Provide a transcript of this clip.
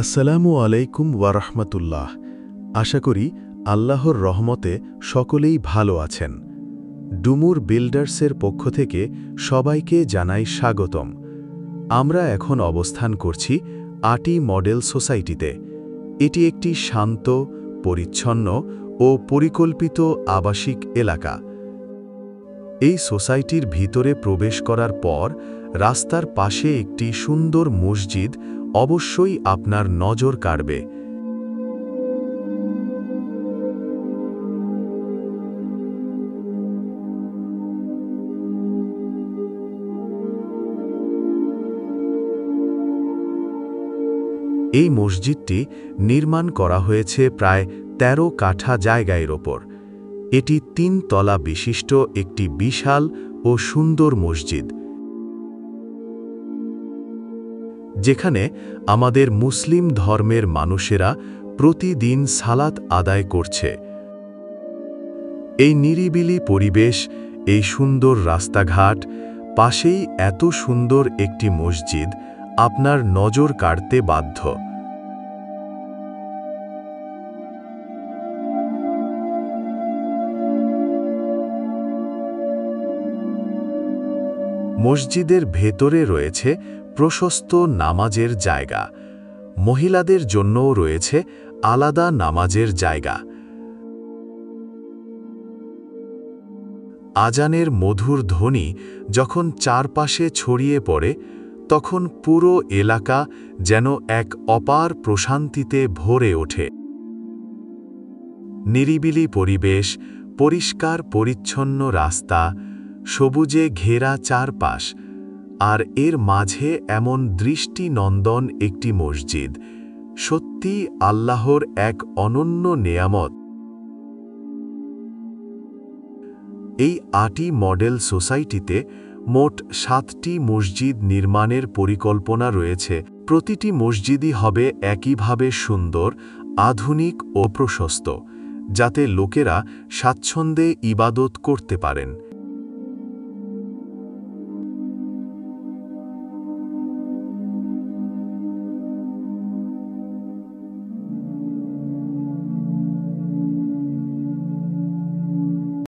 আসসালামু আলাইকুম ওয়ারহমতুল্লাহ। আশা করি আল্লাহর রহমতে সকলেই ভালো আছেন। ডুমুর বিল্ডার্সের পক্ষ থেকে সবাইকে জানাই স্বাগতম। আমরা এখন অবস্থান করছি আটি মডেল সোসাইটিতে। এটি একটি শান্ত, পরিচ্ছন্ন ও পরিকল্পিত আবাসিক এলাকা। এই সোসাইটির ভিতরে প্রবেশ করার পর রাস্তার পাশে একটি সুন্দর মসজিদ অবশ্যই আপনার নজর কাড়বে। এই মসজিদটি নির্মাণ করা হয়েছে প্রায় ১৩ কাঠা জায়গার ওপর। এটি ৩ তলা বিশিষ্ট একটি বিশাল ও সুন্দর মসজিদ, যেখানে আমাদের মুসলিম ধর্মের মানুষেরা প্রতিদিন সালাত আদায় করছে। এই নিরিবিলি পরিবেশ, এই সুন্দর রাস্তাঘাট, পাশেই এত সুন্দর একটি মসজিদ আপনার নজর কাড়তে বাধ্য। মসজিদের ভেতরে রয়েছে প্রশস্ত নামাজের জায়গা। মহিলাদের জন্যও রয়েছে আলাদা নামাজের জায়গা। আজানের মধুর ধ্বনি যখন চারপাশে ছড়িয়ে পড়ে, তখন পুরো এলাকা যেন এক অপার প্রশান্তিতে ভরে ওঠে। নিরিবিলি পরিবেশ, পরিষ্কার পরিচ্ছন্ন রাস্তা, সবুজে ঘেরা চারপাশ, আর এর মাঝে এমন দৃষ্টিনন্দন একটি মসজিদ, সত্যি আল্লাহর এক অনন্য নেয়ামত। এই আটি মডেল সোসাইটিতে মোট ৭টি মসজিদ নির্মাণের পরিকল্পনা রয়েছে। প্রতিটি মসজিদই হবে একইভাবে সুন্দর, আধুনিক ও প্রশস্ত, যাতে লোকেরা স্বাচ্ছন্দ্যে ইবাদত করতে পারেন।